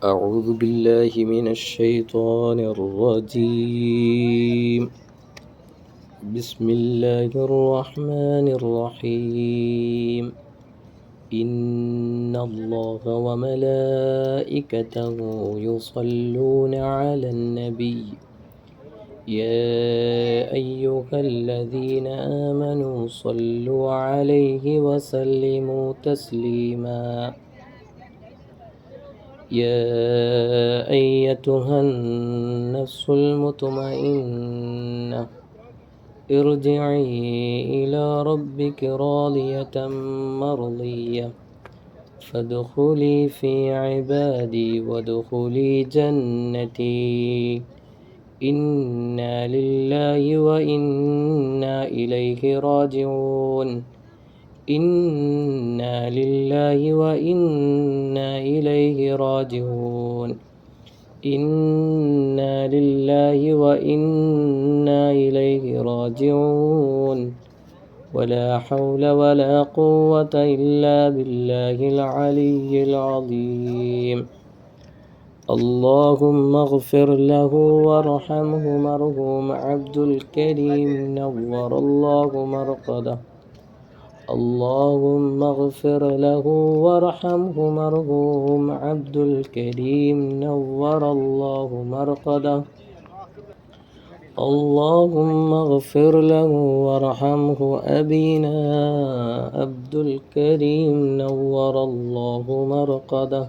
أعوذ بالله من الشيطان الرجيم. بسم الله الرحمن الرحيم. إن الله وملائكته يصلون على النبي يا أيها الذين آمنوا صلوا عليه وسلموا تسليما. يا أيتها النفس المطمئنة ارجعي إلى ربك راضية مرضية فادخلي في عبادي وادخلي جنتي. إنا لله وإنا إليه راجعون. إنا لله وإنا إليه راجعون. إنا لله وإنا إليه راجعون. ولا حول ولا قوة إلا بالله العلي العظيم. اللهم اغفر له وارحمه مرحوم عبد الكريم نور الله مرقده. اللهم اغفر له وارحمه مرحوم عبد الكريم نور الله مرقده. اللهم اغفر له وارحمه أبينا عبد الكريم نور الله مرقده.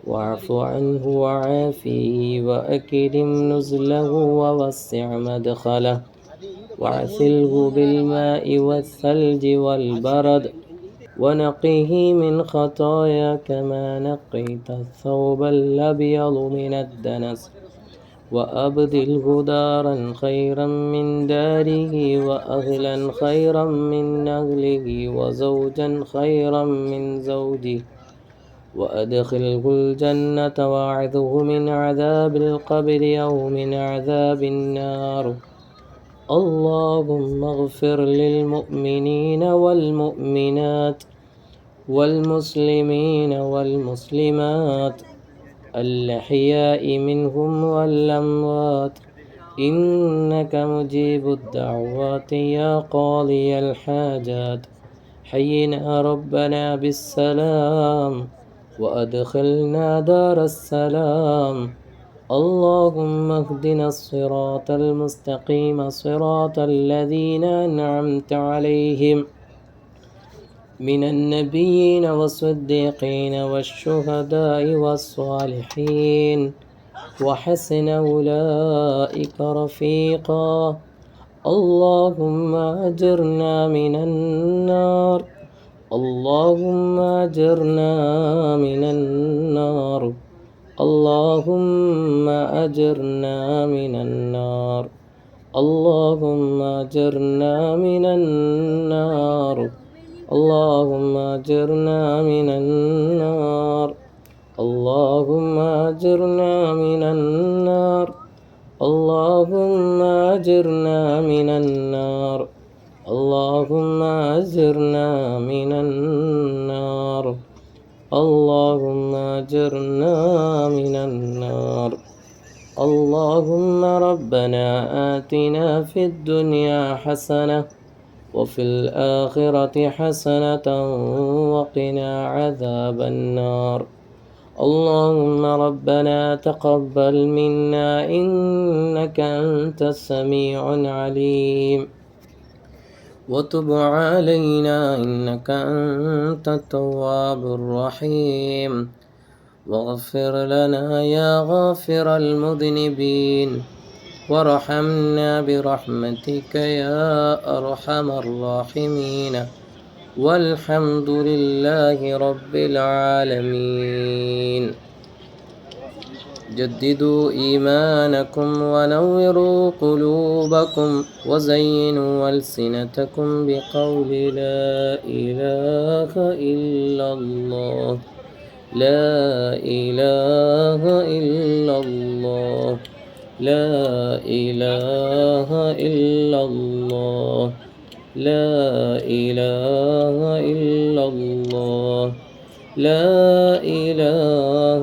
واعف عنه وعافيه وأكرم نزله ووسع مدخله واغسله بالماء والثلج والبرد ونقه من خطايا كما نقيت الثوب الأبيض من الدنس وأبدله دارا خيرا من داره وأهلا خيرا من أهله وزوجا خيرا من زوجه وأدخله الجنة واعذه من عذاب القبر أو من عذاب النار. اللهم اغفر للمؤمنين والمؤمنات والمسلمين والمسلمات الأحياء منهم والأموات إنك مجيب الدعوات يا قاضي الحاجات. حينا ربنا بالسلام وأدخلنا دار السلام. اللهم اهدنا الصراط المستقيم صراط الذين أنعمت عليهم من النبيين والصديقين والشهداء والصالحين وحسن أولئك رفيقا. اللهم أجرنا من النار. اللهم أجرنا من النار. اللهم أجرنا من النار. اللهم أجرنا من النار. اللهم أجرنا من النار. اللهم أجرنا من النار. اللهم أجرنا من النار. اللهم أجرنا من النار. اللهم أجرنا من النار. اللهم ربنا آتنا في الدنيا حسنة وفي الآخرة حسنة وقنا عذاب النار. اللهم ربنا تقبل منا إنك أنت السميع العليم وتب علينا إنك أنت التواب الرحيم. واغفر لنا يا غافر المذنبين وارحمنا برحمتك يا أرحم الراحمين. والحمد لله رب العالمين. جددوا إيمانكم ونوروا قلوبكم وزينوا ألسنتكم بقول لا إله إلا الله. لا إله إلا الله. لا إله إلا الله. لا إله إلا الله. لا إله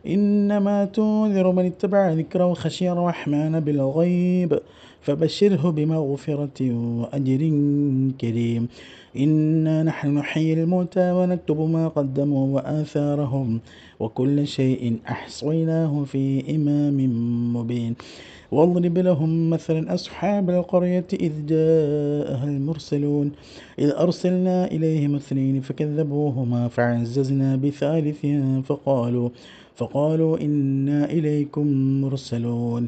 إنما تنذر من اتبع ذكر وخشي الرحمن بالغيب فبشره بمغفرة وأجر كريم. إنا نحن نحيي الموتى ونكتب ما قدموا وآثارهم وكل شيء أحصيناه في إمام مبين. واضرب لهم مثلا أصحاب القرية إذ جاءها المرسلون إذ أرسلنا إليهم اثنين فكذبوهما فعززنا بثالث فقالوا إنا إليكم مرسلون.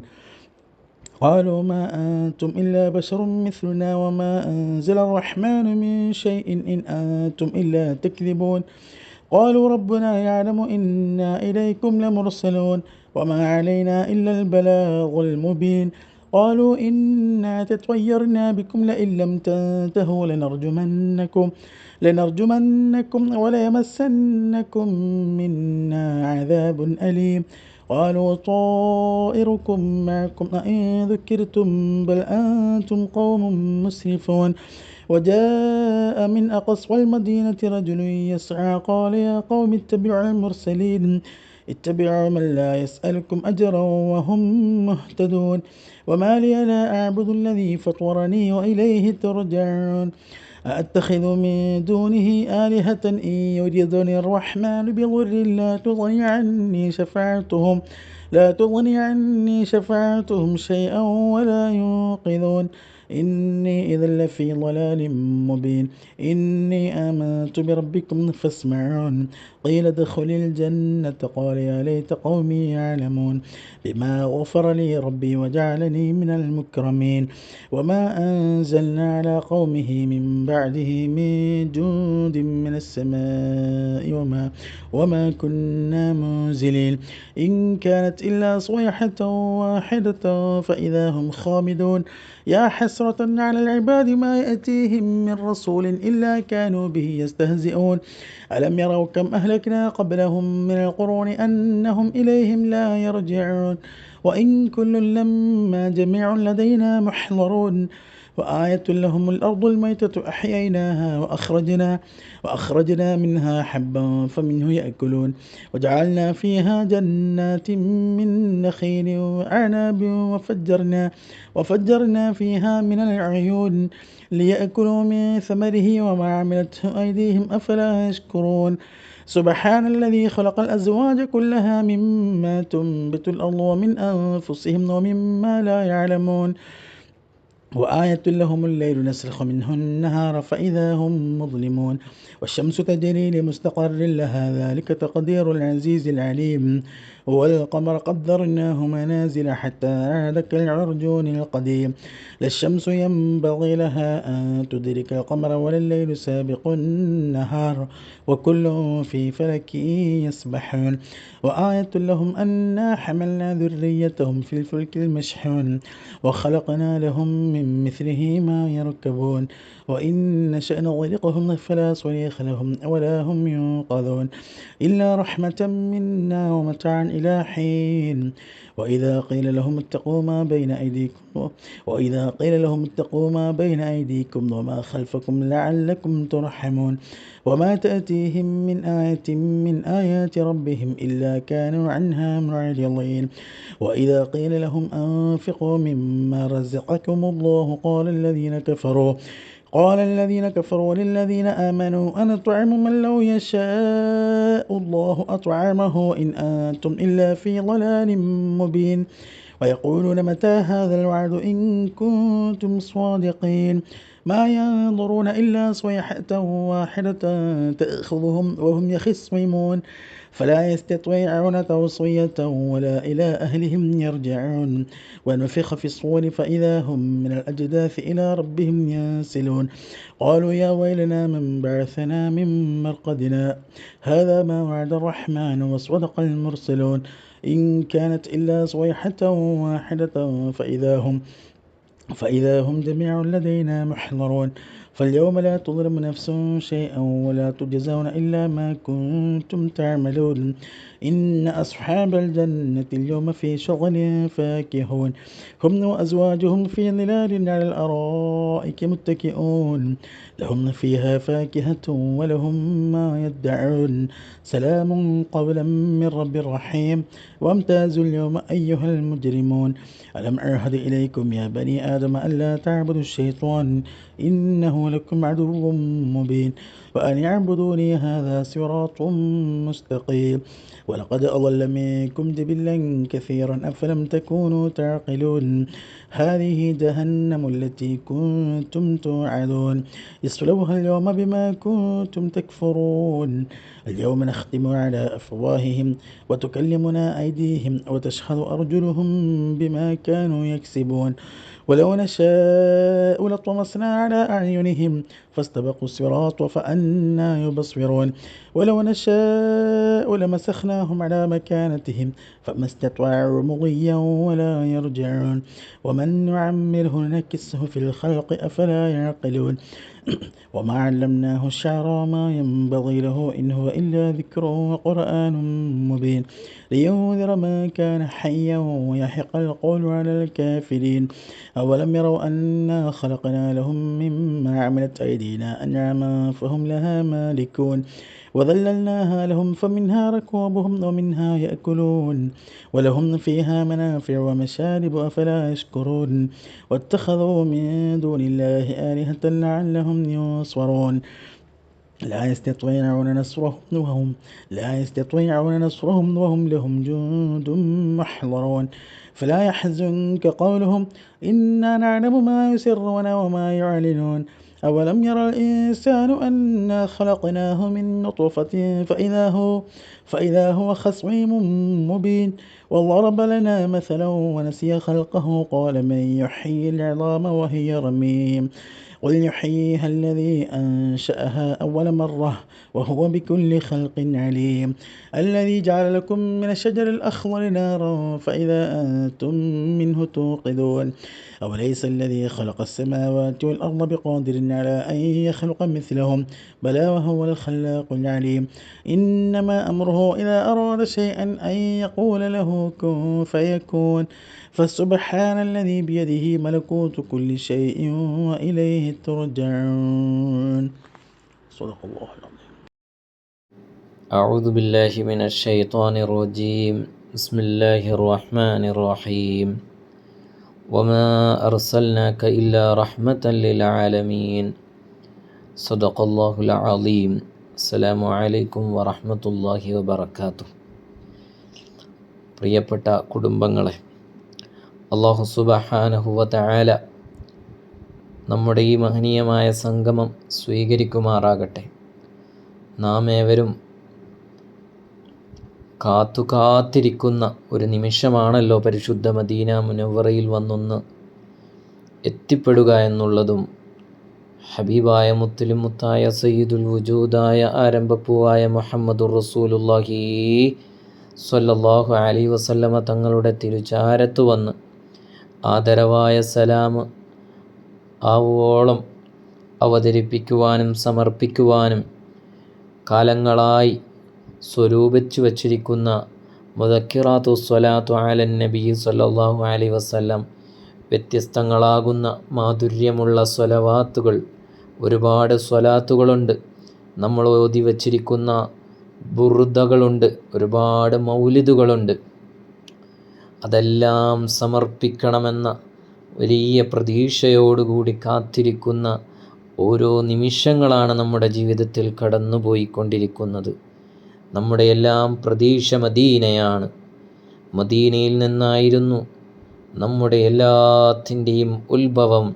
قالوا ما أنتم إلا بشر مثلنا وما أنزل الرحمن من شيء إن أنتم إلا تكذبون. قالوا ربنا يعلم إنا إليكم لمرسلون وما علينا إلا البلاغ المبين. قالوا إنا تطيرنا بكم لئن لم تنتهوا لنرجمنكم وليمسنكم منا عذاب أليم. قالوا طائركم معكم أئن ذكرتم بل أنتم قوم مسرفون. وجاء من أقصى المدينة رجل يسعى قال يا قوم اتبعوا المرسلين اتبعوا من لا يسألكم أجرا وهم مهتدون. وما لي لا أعبد الذي فطرني وإليه ترجعون. أأتخذ من دونه آلهة إن يردني الرحمن بضر لا تغني عني شفاعتهم شيئا ولا ينقذون. إني إذا لفي ضلال مبين. إني آمنت بربكم فاسمعون. قيل ادخل الجنة قال يا ليت قومي يعلمون بما غفر لي ربي وجعلني من المكرمين. وما أنزلنا على قومه من بعده من جند من السماء وما كنا منزلين. إن كانت إلا صيحة واحدة فإذا هم خامدون. يا حسرة على العباد ما يأتيهم من رسول إلا كانوا به يستهزئون. ألم يروا كم أهلكنا قبلهم من القرون أنهم إليهم لا يرجعون. وإن كل لما جميع لدينا محضرون. وآية لهم الأرض الميتة أحييناها وأخرجنا منها حبا فمنه يأكلون. وجعلنا فيها جنات من نخيل وأعناب وفجرنا فيها من العيون ليأكلوا من ثمره وما عملته أيديهم أفلا يشكرون. سبحان الذي خلق الأزواج كلها مما تنبت الأرض ومن أنفسهم ومما لا يعلمون. وآية لهم الليل نسلخ منه النهار فإذا هم مظلمون. والشمس تجري لمستقر لها ذلك تقدير العزيز العليم. والقمر قدرناه منازل حتى عاد كالعرجون القديم. لا الشمس ينبغي لها أن تدرك القمر ولا الليل سابق النهار وكل في فلك يسبحون. وآية لهم أنا حملنا ذريتهم في الفلك المشحون وخلقنا لهم من مثله ما يركبون. وإن نشأ نغرقهم فلا صريخ لهم ولا هم ينقذون إلا رحمة منا ومتاعا إلى حين. وإذا قيل لهم اتقوا ما بين أيديكم وما خلفكم لعلكم ترحمون. وما تأتيهم من آية من آيات ربهم إلا كانوا عنها معرضين. وإذا قيل لهم أنفقوا مما رزقكم الله قال الذين كفروا للذين آمنوا أنطعم من لو يشاء الله أطعمه إن أنتم إلا في ضلال مبين. ويقولون متى هذا الوعد إن كنتم صادقين. ما ينظرون إلا صيحة واحدة تأخذهم وهم يخصمون فلا يستطيعون توصية ولا إلى أهلهم يرجعون. ونفخ في الصور فإذا هم من الأجداث إلى ربهم ينسلون. قالوا يا ويلنا من بعثنا من مرقدنا هذا ما وعد الرحمن وصدق المرسلون. إن كانت إلا صيحة واحدة فإذا هم جميع لدينا محضرون. فاليوم لا تظلم نفس شيئا ولا تجزون إلا ما كنتم تعملون إن أصحاب الجنة اليوم في شغل فاكهون هم وأزواجهم في ظلال على الأرائك متكئون لهم فيها فاكهة ولهم ما يدعون سلام قولا من رب رحيم وامتازوا اليوم أيها المجرمون ألم أعهد إليكم يا بني آدم ألا تعبدوا الشيطان إنه لكم عدو مبين وأن اعبدوني هذا صراط مستقيم ولقد أضل منكم جبلا كثيرا أفلم تكونوا تعقلون هذه جهنم التي كنتم توعدون اصلوها اليوم بما كنتم تكفرون اليوم نختم على أفواههم وتكلمنا أيديهم وتشهد أرجلهم بما كانوا يكسبون ولو نشاء لطمسنا على أعينهم فاستبقوا الصراط فأنى يبصرون ولو نشاء لمسخناهم على مكانتهم فما استطاعوا مضيا ولا يرجعون ومن نعمره نكسه في الخلق أفلا يعقلون وما علمناه الشعر وما ينبغي له إن هو إلا ذكر وقرآن مبين لينذر من كان حيا ويحق القول على الكافرين أولم يروا أنا خلقنا لهم مما عملت أيدينا أنعاما فهم لها مالكون وذللناها لهم فمنها ركوبهم ومنها يأكلون ولهم فيها منافع ومشارب أفلا يشكرون واتخذوا من دون الله آلهة لعلهم ينصرون لا يستطيعون نصرهم وهم لهم جند محضرون فلا يحزنك قولهم إنا نعلم ما يسرون وما يعلنون أولم يرى الإنسان أنا خلقناه من نطفة فإذا هو خصيم مبين وضرب لنا مثلا ونسي خلقه قال من يحيي العظام وهي رميم قل يحييها الذي أنشأها أول مرة وهو بكل خلق عليم الذي جعل لكم من الشجر الأخضر نارا فإذا أنتم منه توقدون أوليس الذي خلق السماوات والأرض بقادر على أن يخلق مثلهم بلى وهو الخلاق العليم إنما أمره إذا أراد شيئا أن يقول له كن فيكون فسبحان الذي بيده ملكوت كل شيء وإليه ترجعون صدق الله العظيم. أعوذ بالله من الشيطان الرجيم بسم الله الرحمن الرحيم وما أرسلناك إلا رحمة للعالمين صدق الله العظيم السلام عليكم ورحمة الله وبركاته. പ്രിയപ്പെട്ട കുടുംബങ്ങളെ, അല്ലാഹു സുബ്ഹാനഹു വ തആല നമ്മുടെ ഈ മഹനീയമായ സംഗമം സ്വീകരിക്കുമാറാകട്ടെ. നാം ഏവരും കാത്തിരിക്കുന്ന ഒരു നിമിഷമാണല്ലോ പരിശുദ്ധ മദീന മുനവ്വറയിൽ വന്നൊന്ന് എത്തിപ്പെടുക എന്നുള്ളതും ഹബീബായ മുത്തുലും മുത്തായ സയ്യിദുൽ വജൂദായ ആരംഭപ്പൂവായ മുഹമ്മദുർ റസൂലുള്ളാഹി സ്വല്ലല്ലാഹു അലൈഹി വസല്ലമ തങ്ങളുടെ തിരുചാരത്ത് വന്ന് ആദരവായ സലാം ആവോളം അവതരിപ്പിക്കുവാനും സമർപ്പിക്കുവാനും കാലങ്ങളായി സ്വരൂപിച്ചു വച്ചിരിക്കുന്ന മുദക്കിറാത്തു സ്വലാത്തു അലൻ നബി സ്വല്ലല്ലാഹു അലൈഹി വസല്ലം വ്യത്യസ്തങ്ങളാകുന്ന മാധുര്യമുള്ള സ്വലവാത്തുകൾ, ഒരുപാട് സ്വലാത്തുകളുണ്ട്. നമ്മൾ ഓതി വച്ചിരിക്കുന്ന ബുർദകളുണ്ട്, ഒരുപാട് മൗലിദുകളുണ്ട്. അതെല്ലാം സമർപ്പിക്കണമെന്ന വലിയ പ്രതീക്ഷയോടുകൂടി കാത്തിരിക്കുന്ന ഓരോ നിമിഷങ്ങളാണ് നമ്മുടെ ജീവിതത്തിൽ കടന്നുപോയിക്കൊണ്ടിരിക്കുന്നത്. നമ്മുടെ എല്ലാം പ്രതീക്ഷ മദീനയാണ്. മദീനയിൽ നിന്നായിരുന്നു നമ്മുടെ എല്ലാത്തിൻ്റെയും ഉത്ഭവം.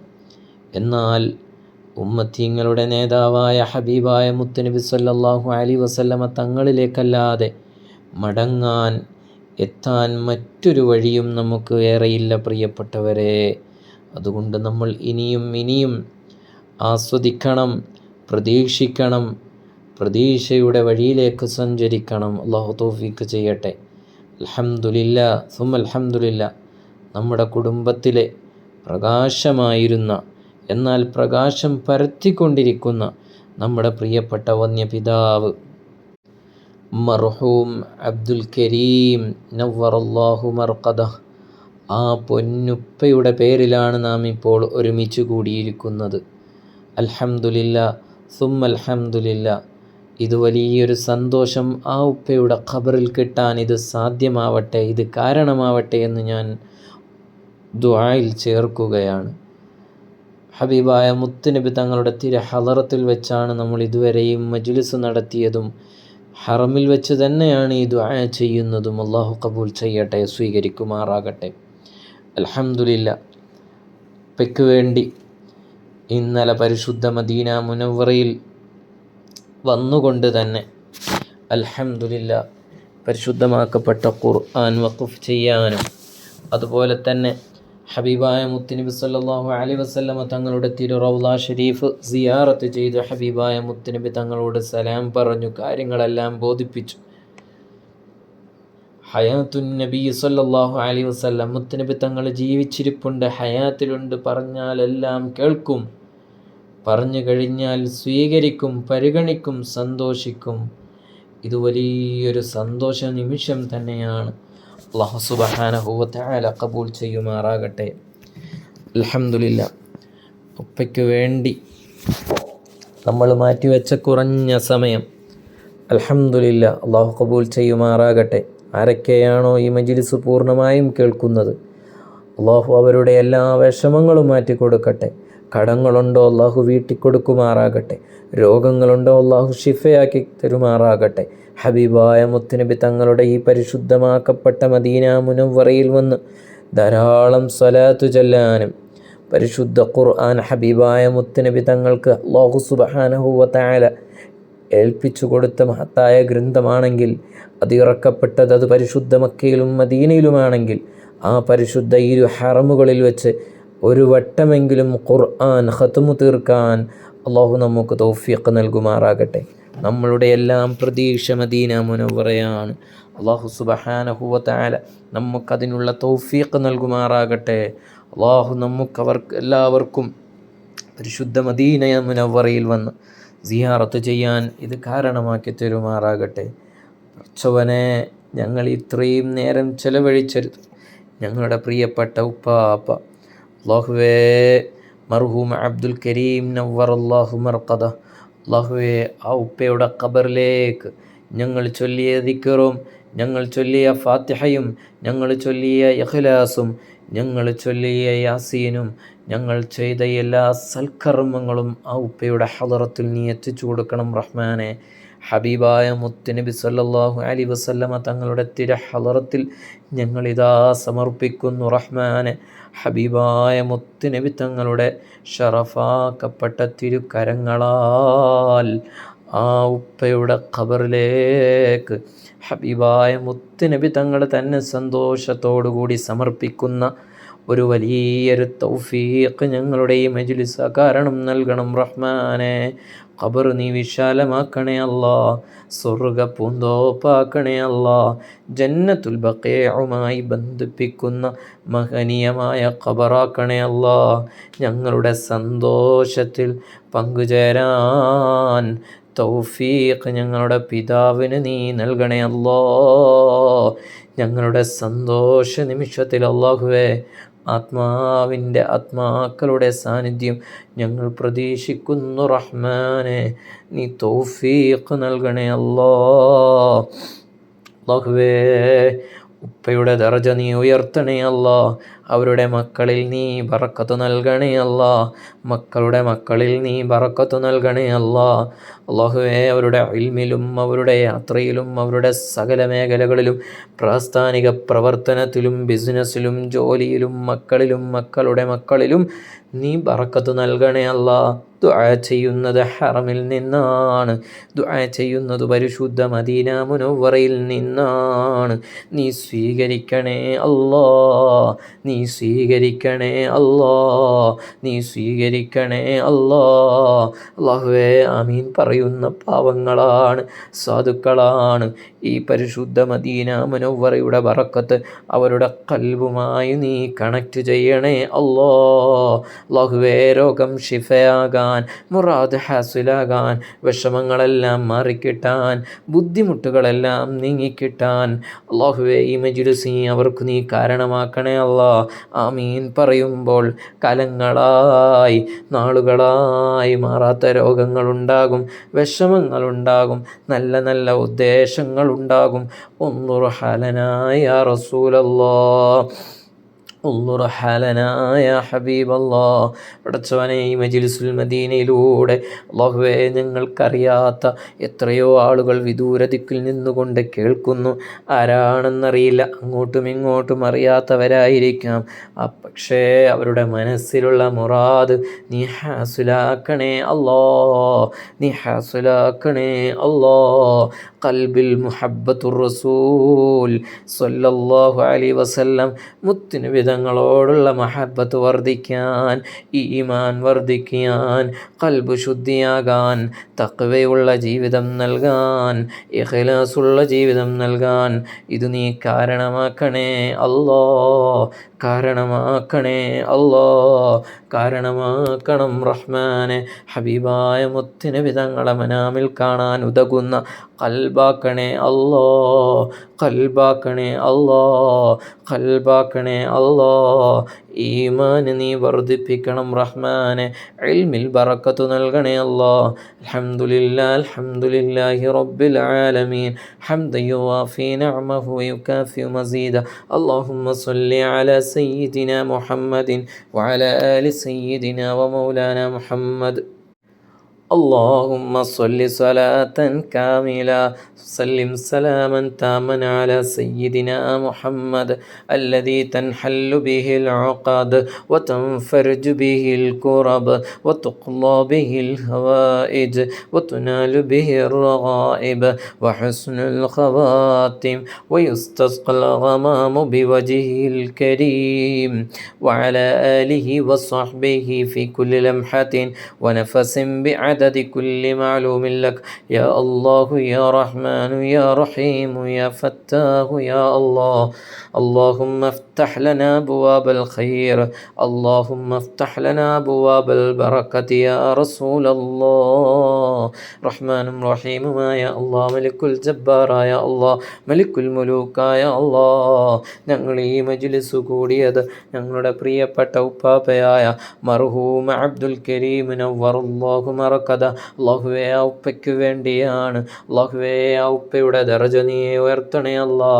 എന്നാൽ ഉമ്മത്തീങ്ങളുടെ നേതാവായ ഹബീബായ മുത്തുനബി സല്ലല്ലാഹു അലൈഹി വസല്ലമ തങ്ങളിലേക്കല്ലാതെ മടങ്ങാൻ എത്താൻ മറ്റൊരു വഴിയും നമുക്ക് ഏറെയില്ല പ്രിയപ്പെട്ടവരെ. അതുകൊണ്ട് നമ്മൾ ഇനിയും ആസ്വദിക്കണം, പ്രതീക്ഷിക്കണം, പ്രതീക്ഷയുടെ വഴിയിലേക്ക് സഞ്ചരിക്കണം. അല്ലാഹു തൗഫീഖ് ചെയ്യട്ടെ. അൽഹംദുലില്ലാ സുമ്മ അൽഹംദുലില്ലാ. നമ്മുടെ കുടുംബത്തിലെ പ്രകാശമായിരുന്ന എന്നാൽ പ്രകാശം പരത്തിക്കൊണ്ടിരിക്കുന്ന നമ്മുടെ പ്രിയപ്പെട്ട വന്യപിതാവ് മർഹൂം അബ്ദുൽ കരീം നവ്വറല്ലാഹു മർഖദഹ്, ആ പൊന്നുപ്പയുടെ പേരിലാണ് നാം ഇപ്പോൾ ഒരുമിച്ച് കൂടിയിരിക്കുന്നത്. അൽഹംദുലില്ലാ സുമ്മ അൽഹംദുലില്ലാ. ഇത് വലിയൊരു സന്തോഷം ആ ഉപ്പയുടെ ഖബറിൽ കിട്ടാൻ ഇത് സാധ്യമാവട്ടെ, ഇത് കാരണമാവട്ടെ എന്ന് ഞാൻ ദുആയിൽ ചേർക്കുകയാണ്. ഹബീബായ മുത്തുനബി തങ്ങളുടെ തിരുഹളറത്തിൽ വെച്ചാണ് നമ്മൾ ഇതുവരെയും മജ്ലിസ് നടത്തിയതും ഹറമിൽ വെച്ച് തന്നെയാണ് ഈ ദുആ ചെയ്യുന്നതും. അല്ലാഹു ഖബൂൽ ചെയ്യട്ടെ, സ്വീകരിക്കുമാറാകട്ടെ. അൽഹംദുലില്ലാ. ഉപ്പയ്ക്ക് വേണ്ടി ഇന്നലെ പരിശുദ്ധ മദീന മുനവ്വറയിൽ വന്നുകൊണ്ട് തന്നെ അൽഹംദുലില്ലാ പരിശുദ്ധമാക്കപ്പെട്ട ഖുർആൻ വഖഫ് ചെയ്യാനും അതുപോലെ തന്നെ ഹബീബായ മുത്തുനബി സല്ലല്ലാഹു അലൈഹി വസല്ലമ തങ്ങളുടെ തിരുറൗള ഷരീഫ് സിയാറത്ത് ചെയ്ത് ഹബീബായ മുത്തുനബി തങ്ങളോട് സലാം പറഞ്ഞു, കാര്യങ്ങളെല്ലാം ബോധിപ്പിച്ചു. ഹയാത്തുൻ നബി സല്ലല്ലാഹു അലൈഹി വസല്ലം, മുത്തുനബി തങ്ങൾ ജീവിച്ചിരിപ്പുണ്ട്, ഹയാത്തിലുണ്ട്, പറഞ്ഞാലെല്ലാം കേൾക്കും, പറഞ്ഞു കഴിഞ്ഞാൽ സ്വീകരിക്കും, പരിഗണിക്കും, സന്തോഷിക്കും. ഇത് വലിയൊരു സന്തോഷ നിമിഷം തന്നെയാണ്. അല്ലാഹു സുബ്ഹാനഹു വ തആല ഖബൂൽ ചെയ്യുമാറാകട്ടെ. അൽഹംദുലില്ലാ. ഉപ്പയ്ക്ക് വേണ്ടി നമ്മൾ മാറ്റിവെച്ച കുറഞ്ഞ സമയം അൽഹംദുലില്ലാ അല്ലാഹു ഖബൂൽ ചെയ്യുമാറാകട്ടെ. ആരൊക്കെയാണോ ഈ മജ്ലിസ് പൂർണ്ണമായും കേൾക്കുന്നത്, അല്ലാഹു അവരുടെ എല്ലാ വിഷമങ്ങളും മാറ്റിക്കൊടുക്കട്ടെ. കടങ്ങളുണ്ടോ അല്ലാഹു വീട്ടിക്കൊടുക്കുമാറാകട്ടെ. രോഗങ്ങളുണ്ടോ അല്ലാഹു ഷിഫയാക്കി തരുമാറാകട്ടെ. ഹബീബായ മുത്തുനബി തങ്ങളുടെ ഈ പരിശുദ്ധമാക്കപ്പെട്ട മദീന മുനവ്വറയിൽ വന്ന് ധാരാളം സ്വലാത്തു ചൊല്ലാനും പരിശുദ്ധ ഖുർആൻ ഹബീബായ മുത്തുനബി തങ്ങൾക്ക് അല്ലാഹു സുബ്ഹാനഹു വ തആല ഏൽപ്പിച്ചു കൊടുത്ത മഹത്തായ ഗ്രന്ഥമാണെങ്കിൽ, അത് ഇറക്കപ്പെട്ടത് അത് പരിശുദ്ധ മക്കയിലും മദീനയിലുമാണെങ്കിൽ, ആ പരിശുദ്ധ ഇരു ഹറമുകളിൽ വെച്ച് ഒരു വട്ടമെങ്കിലും ഖുർആൻ ഖത്മു തീർക്കാൻ അല്ലാഹു നമുക്ക് തൗഫീഖ് നൽകുമാറാകട്ടെ. നമ്മളുടെ എല്ലാം പ്രതീക്ഷ മദീന മുനവ്വറയാണ്. അല്ലാഹു സുബ്ഹാനഹു വ തആല നമുക്കതിനുള്ള തൗഫീഖ് നൽകുമാറാകട്ടെ. അല്ലാഹു നമുക്കവർക്ക് എല്ലാവർക്കും പരിശുദ്ധ മദീന മുനവ്വറയിൽ വന്ന് സിയാറത്ത് ചെയ്യാൻ ഇത് കാരണമാക്കി തരുമാറാകട്ടെ. പടച്ചവനെ, ഞങ്ങൾ ഇത്രയും നേരം ചെലവഴിച്ചത് ഞങ്ങളുടെ പ്രിയപ്പെട്ട ഉപ്പാപ്പ അല്ലാഹുവേ മർഹൂം അബ്ദുൽ കരീം നവ്വറല്ലാഹു മർഖദഹ്, അല്ലാഹുവേ ആ ഉപ്പയുടെ ഖബറിലേക്ക് ഞങ്ങൾ ചൊല്ലിയ ദിക്റും, ഞങ്ങൾ ചൊല്ലിയ ഫാത്തിഹയും, ഞങ്ങൾ ചൊല്ലിയ ഇഖ്ലാസും, ഞങ്ങൾ ചൊല്ലിയ യാസീനും, ഞങ്ങൾ ചെയ്ത എല്ലാ സൽക്കർമ്മങ്ങളും ആ ഉപ്പയുടെ ഹളറത്തിൽ നീ എത്തിച്ചു കൊടുക്കണം റഹ്മാനെ. ഹബീബായ മുത്തുനബി സല്ലല്ലാഹു അലൈഹി വസല്ലമ തങ്ങളുടെ തിരുഹളറത്തിൽ ഞങ്ങളിതാ സമർപ്പിക്കുന്നു റഹ്മാനെ. ഹബീബായ മുത്തുനബി തങ്ങളുടെ ഷറഫാക്കപ്പെട്ട തിരുക്കരങ്ങളാൽ ആ ഉപ്പയുടെ ഖബറിലേക്ക് ഹബീബായ മുത്തുനബി തങ്ങൾ തന്നെ സന്തോഷത്തോടു കൂടി സമർപ്പിക്കുന്ന ഒരു വലിയൊരു തൗഫീഖ് ഞങ്ങളുടെ ഈ മജ്ലിസ് കാരണം നൽകണം റഹ്മാനെ. ഖബർ നീ വിശാലമാക്കണേ അല്ലാ, സ്വർഗ പൂന്തോപ്പാക്കണേ അല്ലാ, ജന്നത്തുൽ ബഖീഉമായി ബന്ധിപ്പിക്കുന്ന മഹനീയമായ ഖബറാക്കണേ അല്ലാ. ഞങ്ങളുടെ സന്തോഷത്തിൽ പങ്കുചേരാൻ തൗഫീഖ് ഞങ്ങളുടെ പിതാവിന് നീ നൽകണേ അല്ലാ. ഞങ്ങളുടെ സന്തോഷ നിമിഷത്തിൽ അല്ലാഹുവേ ആത്മാവിൻ്റെ ആത്മാക്കളുടെ സാന്നിധ്യം ഞങ്ങൾ പ്രതീക്ഷിക്കുന്നു റഹ്മാനെ. നീ തൗഫീഖ് നൽകണേ അല്ലാ. അല്ലാഹുവേ ഉപ്പയുടെ ദർജ നീ ഉയർത്തണേ അല്ലാ. അവരുടെ മക്കളിൽ നീ ബറക്കത്ത് നൽകണേ അല്ലാ. മക്കളുടെ മക്കളിൽ നീ ബറക്കത്ത് നൽകണേ അല്ലാ. അല്ലാഹുവേ അവരുടെ ഇൽമിലും അവരുടെ യാത്രയിലും അവരുടെ സകല മേഖലകളിലും പ്രാസ്ഥാനിക പ്രവർത്തനത്തിലും ബിസിനസ്സിലും ജോലിയിലും മക്കളിലും മക്കളുടെ മക്കളിലും നീ ബറക്കത്ത് നൽകണേ അല്ലാ. ദുആ ചെയ്യുന്നത് ഹറമിൽ നിന്നാണ്, ദുആ ചെയ്യുന്നത് പരിശുദ്ധ മദീന മുനവ്വറയിൽ നിന്നാണ്. നീ സ്വീകരിക്കണേ അല്ലാ, നീ സ്വീകരിക്കണേ അല്ലാ, നീ സ്വീകരിക്കണേ അല്ലാ. അല്ലാഹുവേ ആമീൻ പറയുന്ന പാവങ്ങളാണ്, സാധുക്കളാണ്. ഈ പരിശുദ്ധ മദീന മുനവ്വറയുടെ ബറക്കത്ത് അവരുടെ ഖൽബുമായി നീ കണക്റ്റ് ചെയ്യണേ അല്ലാ. അല്ലാഹുവേ രോഗം ഷിഫയാകാൻ, മുറാദ് ഹാസിലാകാൻ, വിഷമങ്ങളെല്ലാം മാറിക്കിട്ടാൻ, ബുദ്ധിമുട്ടുകളെല്ലാം നീങ്ങിക്കിട്ടാൻ അല്ലാഹുവേ ഈ മജ്‌ലിസ് അവർക്ക് നീ കാരണമാക്കണേ അല്ലാ. ആമീൻ പറയുമ്പോൾ കാലങ്ങളായി നാളുകളായി മാറാത്ത രോഗങ്ങളുണ്ടാകും, വിഷമങ്ങളുണ്ടാകും, നല്ല നല്ല ഉദ്ദേശങ്ങളുണ്ടാകും. ഉൻദുർ ഹലനാ യാ റസൂലല്ലാഹ്, ഉൻദുർ ഹലനാ യാ ഹബീബല്ലാഹ്. പടച്ചവനെ ഈ മജ്‌ലിസുൽ മദീനയിലൂടെ അല്ലാഹുവേ ഞങ്ങൾക്കറിയാത്ത എത്രയോ ആളുകൾ വിദൂര ദിക്കിൽ നിന്നുകൊണ്ട് കേൾക്കുന്നു. ആരാണെന്നറിയില്ല, അങ്ങോട്ടും ഇങ്ങോട്ടും അറിയാത്തവരായിരിക്കാം. പക്ഷേ അവരുടെ മനസ്സിലുള്ള മുറാദ് നീ ഹാസിലാക്കണേ അല്ലാ, നീ ഹാസിലാക്കണേ അല്ലാ. ഖൽബിൽ മുഹബ്ബത്തുർ റസൂൽ സ്വല്ലല്ലാഹു അലൈഹി വസല്ലം മുത്തുനബി തങ്ങളോടുള്ള മഹബ്ബത്ത് വർദ്ധിക്കാൻ, ഈമാൻ വർദ്ധിക്കാൻ, ഖൽബ് ശുദ്ധിയാകാൻ, തഖ്വയുള്ള ജീവിതം നൽകാൻ, ഇഖ്ലാസുള്ള ജീവിതം നൽകാൻ ഇത് നീ കാരണമാക്കണേ അല്ലാ, കാരണമാക്കണേ അല്ലാ, കാരണമാക്കണം റഹ്മാനെ. ഹബീബായ മുത്തുനബി തങ്ങളെ മനാമിൽ കാണാൻ ഉതകുന്ന ഖൽബാക്കണേ അല്ലാ, ഖൽബാക്കണേ അല്ലാ, ഖൽബാക്കണേ അല്ലാ. ഈമാൻ നീ വർദ്ധിപ്പിക്കണം റഹ്മാനെ, ഇൽമിൽ ബറക്കത്ത് നൽകണേ അല്ലാ. അൽഹംദുലില്ലാഹി അൽഹംദുലില്ലാഹി റബ്ബിൽ ആലമീൻ ഹംദൻ യുവാഫി നിഅമഹു വയുകാഫി മസീദ. അല്ലാഹുമ്മ സ്വല്ലി അലാ സയ്യിദിനാ മുഹമ്മദിൻ വഅലാ ആലി സയ്യിദിനാ വമൗലാനാ മുഹമ്മദ്. اللهم صل صلاة كاملة سلم سلاما تاما على سيدنا محمد الذي تنحل به العقد وتنفرج به الكرب وتقضى به الهوائج وتنال به الرغائب وحسن الخواتم ويستسقى الغمام بوجهه الكريم وعلى آله وصحبه في كل لمحة ونفس بعد عدد كل معلوم لك يا الله يا رحمن يا رحيم يا فتاه يا الله. اللهم افتح لنا أبواب الخير، اللهم افتح لنا أبواب البركة يا رسول الله. رحمن رحيم يا الله، ملك الجبار يا الله، ملك الملوك يا الله. ഞങ്ങൾ ഈ മജ്‌ലിസ് കൂടിയത് ഞങ്ങളുടെ പ്രിയപ്പെട്ട ഉപ്പാപ്പയായ മർഹൂം അബ്ദുൽ കരീം നവ്വറല്ലാഹു മർകദ അല്ലാഹുവേ ആ ഉപ്പയ്ക്ക് വേണ്ടിയാണ്. അല്ലാഹുവേ ആ ഉപ്പയുടെ ദറജ നീ ഉയർത്തണേ അല്ലാ.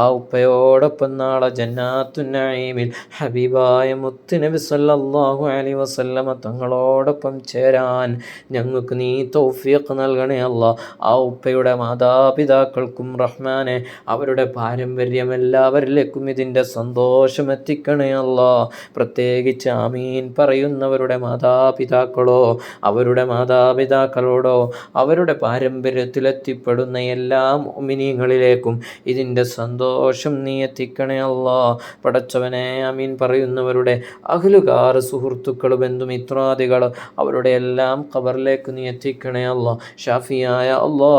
ആ ഉപ്പയോടൊപ്പം നാളെ ജന്നാത്തുൻ നഈമിൽ ഹബീബായ മുത്തുനബി സല്ലല്ലാഹു അലൈഹി വസല്ലമ തങ്ങളോടൊപ്പം ചേരാൻ ഞങ്ങൾക്ക് നീ തൗഫീഖ് നൽകണേ അല്ലാ. ആ ഉപ്പയുടെ മാതാപിതാക്കൾക്കും റഹ്മാനെ അവരുടെ പാരമ്പര്യം എല്ലാവരിലേക്കും ഇതിൻ്റെ സന്തോഷം എത്തിക്കണേ അല്ലാ. പ്രത്യേകിച്ച് ആമീൻ പറയുന്നവരുടെ മാതാപിതാക്കളോ അവരുടെ മാതാപിതാക്കളോടോ അവരുടെ പാരമ്പര്യത്തിലെത്തിപ്പെടുന്ന എല്ലാ മുഅ്മിനീങ്ങളിലേക്കും ഇതിൻ്റെ സന്തോഷം നീ എത്തിക്കണേ അല്ലാ. പടച്ചവനെ ആമീൻ പറയുന്നവരുടെ അഹ്ലുകാർ സുഹൃത്തുക്കൾ ബന്ധുമിത്രാദികൾ അവരുടെ എല്ലാം ഖബറിലേക്ക് നീ എത്തിക്കണേ അല്ലാ. ഷാഫിയായ അല്ലാ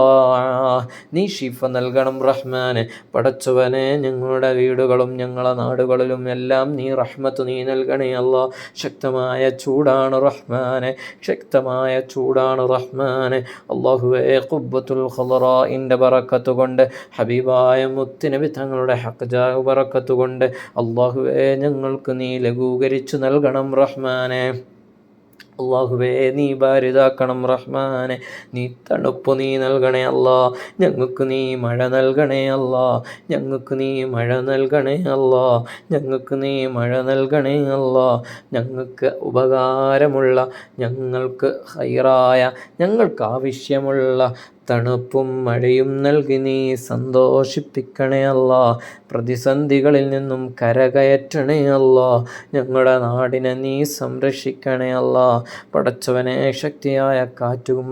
നീ ഷിഫ നൽകണം റഹ്മാനെ. പടച്ചവനെ ഞങ്ങളുടെ വീടുകളും ഞങ്ങളുടെ നാടുകളിലും എല്ലാം നീ റഹ്മത്ത് നീ നൽകണേ അല്ലാ. ശക്തമായ ചൂടാണ് റഹ്മാനെ, ശക്തമായ ചൂടാണ് റഹ്മാനെ. അല്ലാഹുവേ ഖുബ്ബത്തുൽ ഖളറാഇൻ്റെ ബറക്കത്ത് കൊണ്ട് ഹബീബായ മുത്തുനബി തങ്ങളുടെ ഹഖ് ജാഹ് ബറക്കത്ത് കൊണ്ട് അല്ലാഹുവേ ഞങ്ങൾക്ക് നീ ലഘൂകരിച്ചു നൽകണം റഹ്മാനെ. അല്ലാഹുവേ നീ ബാരിതാക്കണം റഹ്മാനെ, നീ തണുപ്പ് നീ നൽകണേ അല്ലാ. ഞങ്ങൾക്ക് നീ മഴ നൽകണേ അല്ലാ, ഞങ്ങൾക്ക് നീ മഴ നൽകണേ അല്ലാ, ഞങ്ങൾക്ക് നീ മഴ നൽകണേ അല്ലാ. ഞങ്ങൾക്ക് ഉപകാരമുള്ള, ഞങ്ങൾക്ക് ഹൈറായ, ഞങ്ങൾക്ക് ആവശ്യമുള്ള തണുപ്പും മഴയും നൽകി നീ സന്തോഷിപ്പിക്കണേ അല്ലാ. പ്രതിസന്ധികളിൽ നിന്നും കരകയറ്റണേ അല്ലാ. ഞങ്ങളുടെ നാടിനെ നീ സംരക്ഷിക്കണേ അല്ലാ. പടച്ചവനെ, ശക്തിയായ കാറ്റും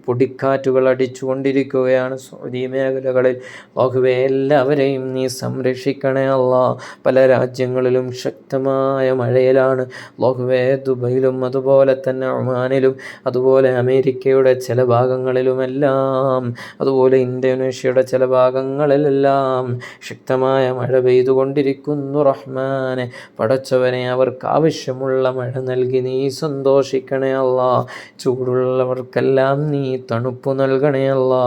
പൊടിക്കാറ്റുകൾ അടിച്ചുകൊണ്ടിരിക്കുകയാണ് സൗദി മേഖലകളിൽ. അല്ലാഹുവേ, എല്ലാവരെയും നീ സംരക്ഷിക്കണേ അല്ലാ. പല രാജ്യങ്ങളിലും ശക്തമായ മഴയിലാണ്. അല്ലാഹുവേ, ദുബൈയിലും അതുപോലെ തന്നെ ഒമാനിലും അതുപോലെ അമേരിക്കയുടെ ചില ഭാഗങ്ങളിലുമെല്ലാം, അതുപോലെ ഇന്തോനേഷ്യയുടെ ചില ഭാഗങ്ങളിലെല്ലാം ശക്തമായ മഴ പെയ്തുകൊണ്ടിരിക്കുന്നു. റഹ്മാനെ, പടച്ചവനെ, അവർക്ക് ആവശ്യമുള്ള മഴ നൽകി നീ സന്തോഷിക്കണേ അല്ലാ. ചൂടുള്ളവർക്കെല്ലാം നീ തണുപ്പ് നൽകണേ അല്ലാ.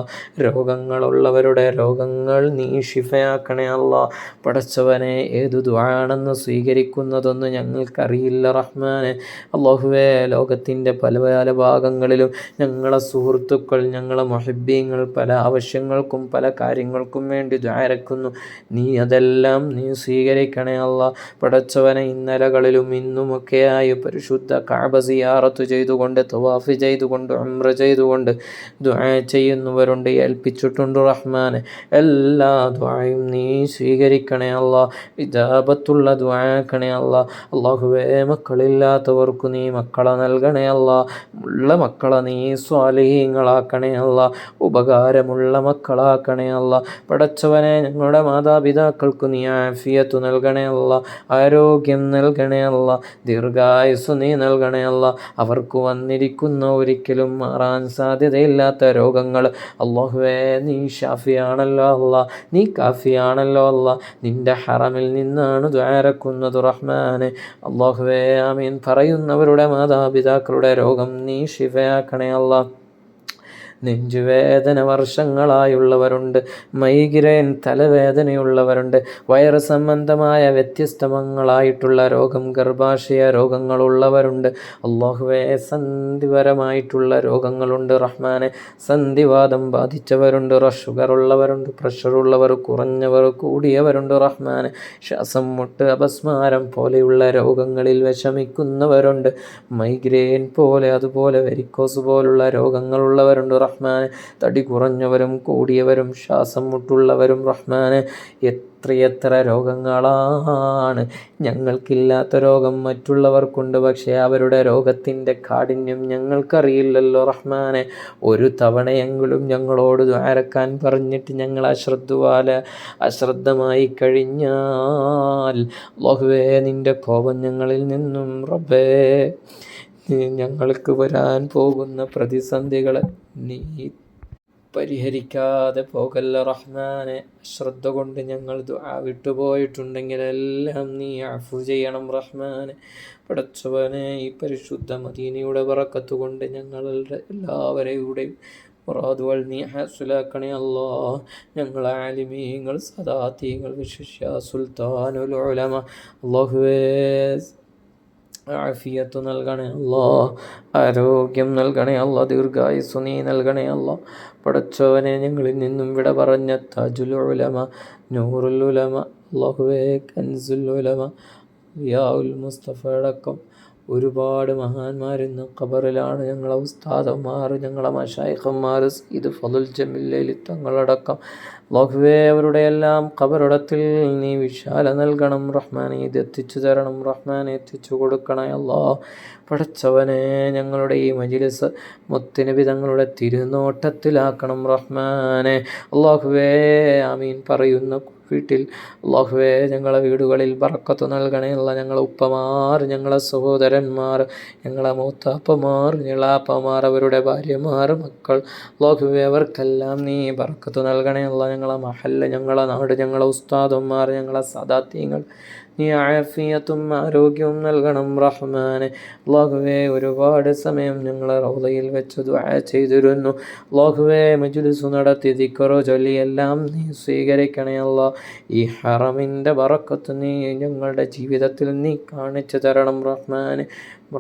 രോഗങ്ങളുള്ളവരുടെ രോഗങ്ങൾ നീ ശിഫയാക്കണേ അല്ലാ. പടച്ചവനെ, ഏതു ദുആണെന്ന് സ്വീകരിക്കുന്നതൊന്നും ഞങ്ങൾക്കറിയില്ല റഹ്മാനെ. അല്ലാഹുവേ, ലോകത്തിൻ്റെ പല പല ഭാഗങ്ങളിലും ഞങ്ങളെ സുഹൃത്തുക്കൾ, ഞങ്ങളെ മുഹിബ്ബീങ്ങൾ പല ആവശ്യങ്ങൾക്കും പല കാര്യങ്ങൾക്കും വേണ്ടി ദ്വാരക്കുന്നു. നീ അതെല്ലാം നീ സ്വീകരിക്കണേ അല്ലാ. പടച്ചവനെ, ഇന്നലകളിലും ഇന്നുമൊക്കെയായി പരിശുദ്ധ കഅബ സിയാറത്ത് ചെയ്തുകൊണ്ട്, തവാഫ് ചെയ്തുകൊണ്ട്, ഉംറ ചെയ്തുകൊണ്ട് ദുആ ചെയ്യുന്നവരുണ്ട്, ഏൽപ്പിച്ചിട്ടുണ്ട് റഹ്മാനെ. എല്ലാ ദുആയും നീ സ്വീകരിക്കണേ അല്ലാ. ഇജാബത്തുള്ള ദുആക്കണേ അല്ലാ. അല്ലാഹുവേ, മക്കളില്ലാത്തവർക്ക് നീ മക്കളെ നൽകണേ അല്ലാ. ഉള്ള മക്കളെ നീ സ്വാലിഹീങ്ങളാക്കണേ അല്ലാ. ഉപകാരമുള്ള മക്കളാക്കണേ അല്ലാ. പടച്ചവനെ, ഞങ്ങളുടെ മാതാപിതാക്കൾക്ക് നീ ആഫിയത്ത് നൽകണേ അല്ലാ. ആരോഗ്യം നൽകണേ അല്ലാ. ദീർഘായുസ് നീ നൽകണേ അല്ലാ. അവർക്ക് വന്നിരിക്കുന്ന ഒരിക്കലും മാറാൻ സാധ്യതയില്ലാത്ത രോഗങ്ങൾ അല്ലാഹുവേ, നീ ഷാഫിയാണല്ലോ അല്ലാ. നീ കാഫിയാണല്ലോ അല്ലാ. നിന്റെ ഹറമിൽ നിന്നാണ് ദ്വാരക്കുന്നത് റഹ്മാനെ. അല്ലാഹുവേ, ആമീൻ പറയുന്നവരുടെ മാതാപിതാക്കളുടെ രോഗം നീ ശിഫയാക്കണേ അല്ലാ. നെഞ്ചുവേദന വർഷങ്ങളായുള്ളവരുണ്ട്, മൈഗ്രെയിൻ തലവേദനയുള്ളവരുണ്ട്, വയറ് സംബന്ധമായ വ്യത്യസ്തങ്ങളായിട്ടുള്ള രോഗം, ഗർഭാശയ രോഗങ്ങളുള്ളവരുണ്ട്. അല്ലാഹുവേ, സന്ധിപരമായിട്ടുള്ള രോഗങ്ങളുണ്ട് റഹ്മാനെ. സന്ധിവാദം ബാധിച്ചവരുണ്ട്, ഷുഗർ ഉള്ളവരുണ്ട്, പ്രഷറുള്ളവർ, കുറഞ്ഞവർ, കൂടിയവരുണ്ട് റഹ്മാനെ. ശ്വാസം മുട്ട്, അപസ്മാരം പോലെയുള്ള രോഗങ്ങളിൽ വിഷമിക്കുന്നവരുണ്ട്. മൈഗ്രെയിൻ പോലെ, അതുപോലെ വെരിക്കോസ് പോലുള്ള രോഗങ്ങളുള്ളവരുണ്ട് റഹ്മാനെ. തടി കുറഞ്ഞവരും കൂടിയവരും ശ്വാസം മുട്ടുള്ളവരും റഹ്മാനെ. എത്രയെത്ര രോഗങ്ങളാണ്. ഞങ്ങൾക്കില്ലാത്ത രോഗം മറ്റുള്ളവർക്കുണ്ട്, പക്ഷേ അവരുടെ രോഗത്തിൻ്റെ കാഠിന്യം ഞങ്ങൾക്കറിയില്ലല്ലോ റഹ്മാനെ. ഒരു തവണയെങ്കിലും ഞങ്ങളോട് ദ്വാരക്കാൻ പറഞ്ഞിട്ട് ഞങ്ങൾ അശ്രദ്ധമായി കഴിഞ്ഞാൽ അല്ലാഹുവേ, നിൻ്റെ കോപം ഞങ്ങളിൽ നിന്നും റബ്ബേ, ഞങ്ങൾക്ക് വരാൻ പോകുന്ന പ്രതിസന്ധികളെ നീ പരിഹരിക്കാതെ പോകല്ല റഹ്മാനെ. ശ്രദ്ധ കൊണ്ട് ഞങ്ങൾ ദുആ വിട്ടുപോയിട്ടുണ്ടെങ്കിൽ എല്ലാം നീ അഫു ചെയ്യണം റഹ്മാനെ. പടച്ചവനെ, ഈ പരിശുദ്ധ മദീനയുടെ ബറക്കത്ത് കൊണ്ട് ഞങ്ങളുടെ എല്ലാവരെയും മുറാദുകൾ നീ ഹാസിലാക്കണേ അല്ലാ. ഞങ്ങൾ ആലിമീങ്ങൾ, സദാതീങ്ങൾ, വിശിഷ്യ സുൽത്താനുൽ ഉലമ അല്ലാഹുവേ, ആഫിയത്ത് നൽകണേ അല്ലാ. ആരോഗ്യം നൽകണേ അല്ലാ. ദീർഘായുസ് നീ നൽകണേ അല്ലാ. പടച്ചവനെ, ഞങ്ങളിൽ നിന്നും വിട പറഞ്ഞ താജുൽ ഉലമ, നൂറുൽ ഉലമ, അല്ലാഹുവേ, കൻസുൽ ഉലമ, യാഉൽ മുസ്തഫ അടക്കം ഒരുപാട് മഹാന്മാർ ഇന്ന് ഖബറിലാണ്. ഞങ്ങളെ ഉസ്താദന്മാർ, ഞങ്ങളെ മശായിഖന്മാർ, സയ്യിദ് ഫളുൽ ജമീൽ തങ്ങളടക്കം അല്ലാഹുവേ, അവരുടെ എല്ലാം ഖബറിടത്തിൽ നീ വിശാല നൽകണം റഹ്മാനെ. ഇത് എത്തിച്ചു തരണം റഹ്മാനെ, എത്തിച്ചു കൊടുക്കണേ അല്ലാ. പടച്ചവനെ, ഞങ്ങളുടെ ഈ മജ്ലിസ് മുത്തുനബി തങ്ങളുടെ തിരുനോട്ടത്തിലാക്കണം റഹ്മാനെ. അല്ലാഹുവേ, ആമീൻ പറയുന്ന വീട്ടിൽ അല്ലാഹുവേ, ഞങ്ങളെ വീടുകളിൽ ബറക്കത്ത് നൽകണേ അല്ലാ. ഞങ്ങളെ ഉപ്പമാർ, ഞങ്ങളെ സഹോദരന്മാർ, ഞങ്ങളെ മൂത്താപ്പമാർ, ഞങ്ങളാപ്പമാർ, അവരുടെ ഭാര്യമാർ, മക്കൾ അല്ലാഹുവേ, അവർക്കെല്ലാം നീ ബറക്കത്ത് നൽകണേ അല്ലാ. ഞങ്ങളെ മഹല്ല്, ഞങ്ങളെ നാട്, ഞങ്ങളെ ഉസ്താദന്മാർ, ഞങ്ങളെ സദാത്യങ്ങൾ നീ ആഫിയത്തും ആരോഗ്യവും നൽകണം റഹ്മാനെ. അല്ലാഹുവേ, ഒരുപാട് സമയം ഞങ്ങളെ റൗളയിൽ വെച്ച് ദുആ ചെയ്തിരുന്നു. അല്ലാഹുവേ, മജ്ലിസ് നടത്തി ദിക്ർ ചൊല്ലി എല്ലാം നീ സ്വീകരിക്കണേ അല്ലാ. ഈ ഹറമിൻ്റെ ബറക്കത്ത് നീ ഞങ്ങളുടെ ജീവിതത്തിൽ നീ കാണിച്ചു തരണം റഹ്മാനെ.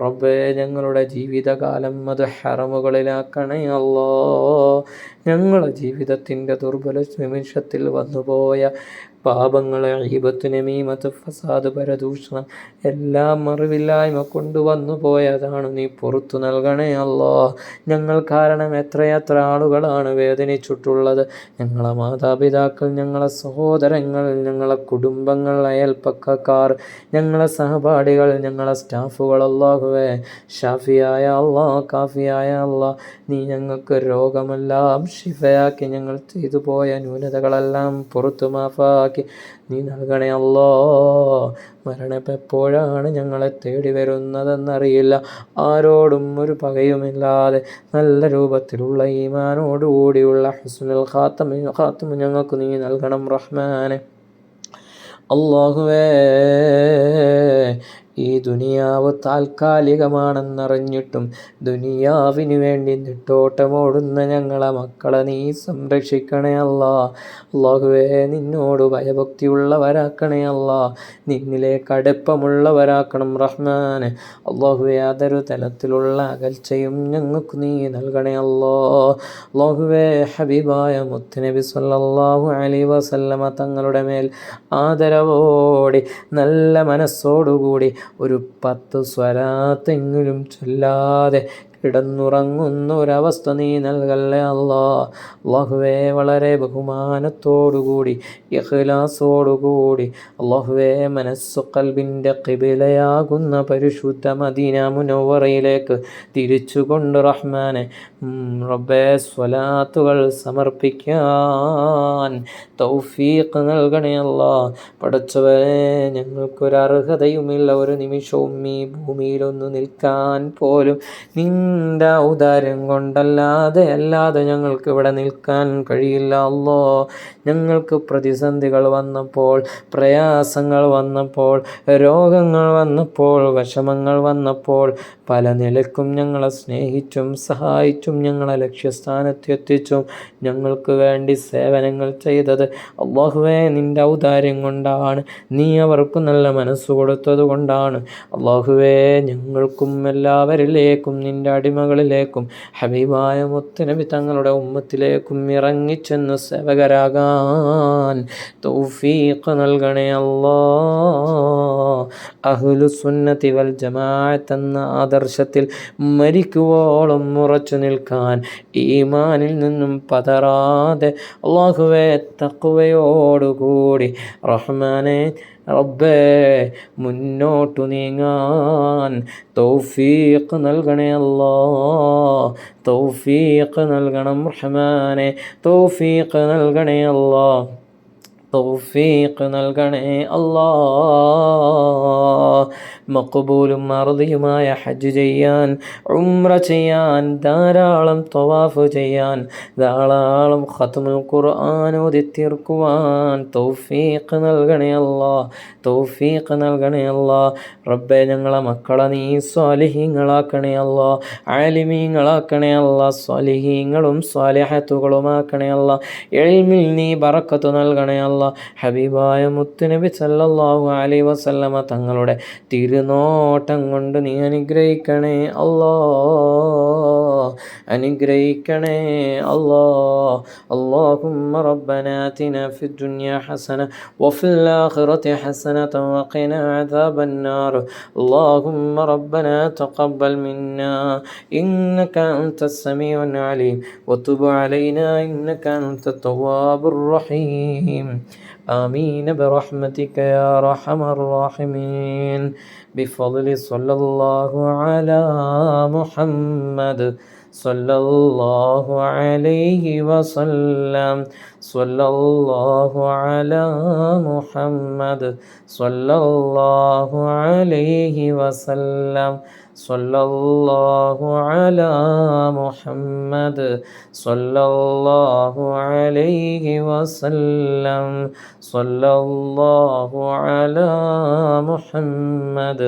റബ്ബേ, ഞങ്ങളുടെ ജീവിതകാലം അത് ഹറമുകളിലാക്കണേ അല്ലാ. ഞങ്ങളുടെ ജീവിതത്തിൻ്റെ ദുർബല നിമിഷത്തിൽ വന്നുപോയ പാപങ്ങളെ ഈബത്ത് നമീമത്ത് ഫസാദ് പരദൂഷണം എല്ലാം അറിവില്ലായ്മ കൊണ്ടുവന്നു പോയതാണ്. നീ പുറത്തു നൽകണേ അല്ലാ. ഞങ്ങൾ കാരണം എത്രയെത്ര ആളുകളാണ് വേദനിച്ചിട്ടുള്ളത്. ഞങ്ങളെ മാതാപിതാക്കൾ, ഞങ്ങളെ സഹോദരങ്ങൾ, ഞങ്ങളെ കുടുംബങ്ങൾ, അയൽപ്പക്കക്കാർ, ഞങ്ങളെ സഹപാഠികൾ, ഞങ്ങളെ സ്റ്റാഫുകൾ. അല്ലാഹുവേ, ഷാഫിയായ അല്ലാ, കാഫിയായ അല്ലാ, നീ ഞങ്ങൾക്ക് രോഗമെല്ലാം ശിഫയാക്കി, ഞങ്ങൾ ചെയ്തു പോയ ന്യൂനതകളെല്ലാം പുറത്തു മാഫാക്കി നീ നൽകണേ അല്ലാ. മരണം എപ്പോഴാണ് ഞങ്ങളെ തേടി വരുന്നതെന്നറിയില്ല. ആരോടും ഒരു പകയുമില്ലാതെ നല്ല രൂപത്തിലുള്ള ഈമാനോടുകൂടിയുള്ള ഹുസ്നുൽ ഖാത്തമ ഞങ്ങൾക്ക് നീ നൽകണം റഹ്മാനെ. അല്ലാഹുവേ, ഈ ദുനിയാവ് താൽക്കാലികമാണെന്നറിഞ്ഞിട്ടും ദുനിയാവിന് വേണ്ടി നെട്ടോട്ടമോടുന്ന ഞങ്ങളെ മക്കളെ നീ സംരക്ഷിക്കണേ അല്ലാ. അല്ലാഹുവേ, നിന്നോട് ഭയഭക്തിയുള്ളവരാക്കണേ അല്ലാ. നിന്നിലേക്ക് അടുപ്പമുള്ളവരാക്കണം റഹ്മാനെ. അല്ലാഹുവേ, അതൊരു തലത്തിലുള്ള അകൽച്ചയും ഞങ്ങൾക്ക് നീ നൽകണേ അല്ലാ. അല്ലാഹുവേ, ഹബീബായ മുത്തുനബി സല്ലല്ലാഹു അലൈഹി വസല്ലമ തങ്ങളുടെ മേൽ ആദരവോടെ നല്ല മനസ്സോടുകൂടി ഒരു 10 സ്വലാത്തെങ്കിലും ചൊല്ലാതെ കിടന്നുറങ്ങുന്ന ഒരവസ്ഥ നീ നൽകല്ലേ അല്ലാ. അല്ലാഹുവേ, വളരെ ബഹുമാനത്തോടുകൂടി ഇഖ്ലാസോടുകൂടി അല്ലാഹുവേ, മനസ്സു ഖൽബിൻ്റെ ഖിബലയാകുന്ന പരിശുദ്ധ മദീന മുനവ്വറയിലേക്ക് തിരിച്ചുകൊണ്ട് റഹ്മാനെ റബ്ബേ സ്വലാത്തുകൾ സമർപ്പിക്കാൻ തൗഫീഖ് നൽകണേ അല്ലാ. പടച്ചവനെ, ഞങ്ങൾക്കൊരർഹതയുമില്ല. ഒരു നിമിഷവും ഈ ഭൂമിയിലൊന്ന് നിൽക്കാൻ പോലും നിന്റെ ഔദാര്യം കൊണ്ടല്ലാതെ ഞങ്ങൾക്ക് ഇവിടെ നിൽക്കാൻ കഴിയില്ല അല്ലാ. ഞങ്ങൾക്ക് പ്രതിസന്ധികൾ വന്നപ്പോൾ, പ്രയാസങ്ങൾ വന്നപ്പോൾ, രോഗങ്ങൾ വന്നപ്പോൾ, വിഷമങ്ങൾ വന്നപ്പോൾ പല നിലക്കും ഞങ്ങളെ സ്നേഹിച്ചും സഹായിച്ചും ഞങ്ങളെ ലക്ഷ്യസ്ഥാനത്തെത്തിച്ചും ഞങ്ങൾക്ക് വേണ്ടി സേവനങ്ങൾ ചെയ്തത് അല്ലാഹുവേ നിൻ്റെ ഔദാര്യം കൊണ്ടാണ്. നീ അവർക്ക് നല്ല മനസ്സ് കൊടുത്തത് കൊണ്ടാണ്. അല്ലാഹുവേ, ഞങ്ങൾക്കും എല്ലാവരിലേക്കും നിൻ്റെ അടിമകളിലേക്കും ഹബീബായ മുത്തുനബി തങ്ങളുടെ ഉമ്മത്തിലേക്കും ഇറങ്ങിച്ചെന്ന് സേവകരാകാൻ തൗഫീഖ് നൽകണേ അല്ലാ. അഹ്ലുസുന്നത്തി വൽ ജമാഅത്ത് എന്ന ആദർശത്തിൽ മരിക്കുവോളം ഉറച്ചു നിൽക്കാൻ, ഈമാനിൽ നിന്നും പതറാതെ അല്ലാഹുവേ തഖ്വയോടുകൂടി റഹ്മാനെ റബ്ബേ മുന്നോട്ടു നീങ്ങാൻ തൗഫീഖ് നൽകണേ അല്ലാ. തൗഫീഖ് നൽകണം റഹ്മാനെ. തൗഫീഖ് നൽകണേ അല്ലാ. തൗഫീഖ് നൽകണേ അല്ലാ. മഖ്ബൂലും മർദിയുമായ ഹജ്ജ് ചെയ്യാൻ, ഉംറ ചെയ്യാൻ, ധാരാളം തവാഫ് ചെയ്യാൻ, ധാരാളം ഖത്മുൽ ഖുർആൻ ഓതി തീർക്കുവാൻ തൗഫീഖ് നൽകണേ അല്ലാ. തൗഫീഖ് നൽകണേ അല്ലാ. റബ്ബേ, ഞങ്ങളെ മക്കളെ നീ സ്വാലിഹീങ്ങളാക്കണേ അല്ലാ. ആലിമീങ്ങളാക്കണേ അല്ലാ. സ്വാലിഹീങ്ങളും സ്വാലിഹത്തുകളുമാക്കണേ അല്ലാ. ഇൽമിൽ നീ ബറക്കത്ത് നൽകണേ അല്ലാ. ഹബീബായ മുത്തുനബി സല്ലല്ലാഹു അലൈഹി വസല്ലമ തങ്ങളുടെ തിരുനോട്ടം കൊണ്ട് നീ അനുഗ്രഹിക്കണേ അല്ലാ. അനുഗ്രഹിക്കണേ അല്ലാ. അല്ലാഹുമ്മ റബ്ബനാ ആതിനാ ഫിദ്ദുനിയാ ഹസന വഫിൽ ആഖിറതി ഹസനത വഖിനാ അദാബന്നാർ. അല്ലാഹുമ്മ റബ്ബനാ തഖബ്ബൽ മിന്നാ ഇന്നക അൻതസ് സമീഉൽ അലീം വതുബ് അലൈനാ ഇന്നക അൻതത് തവ്വാബുർ റഹീം. آمين برحمتك يا أرحم الراحمين. بفضل صلى الله على محمد صلى الله عليه وسلم. صلى الله على محمد صلى الله عليه وسلم. صلى الله على محمد صلى الله عليه وسلم. صلى الله على محمد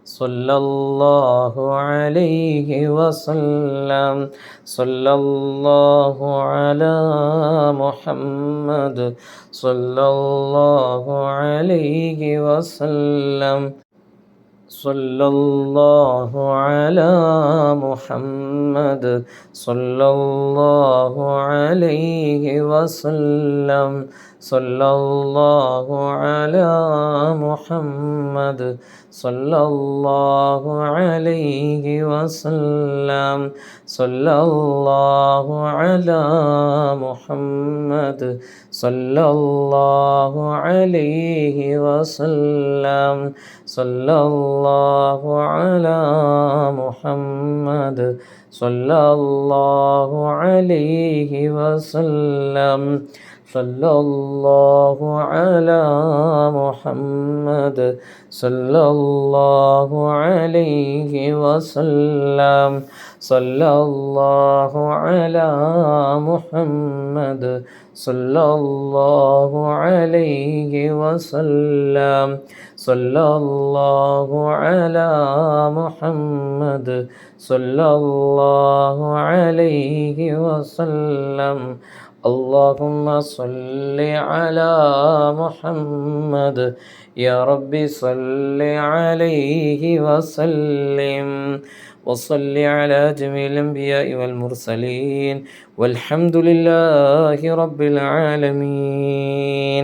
صلى الله عليه وسلم. صلى الله على محمد صلى الله عليه وسلم. صلى الله على محمد صلى الله عليه وسلم. സല്ലല്ലാഹു അലാ മുഹമ്മദ് സല്ലല്ലാഹു അലൈഹി വസല്ലം സല്ലല്ലാഹു അലാ മുഹമ്മദ് സല്ലല്ലാഹു അലൈഹി വസല്ലം സല്ലല്ലാഹു അലാ മുഹമ്മദ് സല്ലല്ലാഹു അലൈഹി വസല്ലം സല്ലല്ലാഹു അലാ മുഹമ്മദ് സല്ലല്ലാഹു അലൈഹി വസല്ലം സല്ലല്ലാഹു അലാ മുഹമ്മദ് സല്ലല്ലാഹു അലൈഹി വസല്ലം സല്ലല്ലാഹു അലാ മുഹമ്മദ് സല്ലല്ലാഹു അലൈഹി വസല്ലം اللهم صل على محمد يا رب صل عليه وسلم وصل على جميع الأنبياء والمرسلين والحمد لله رب العالمين.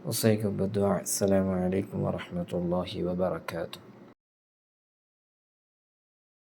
وصيكم بالدعاء. السلام عليكم ورحمة الله وبركاته.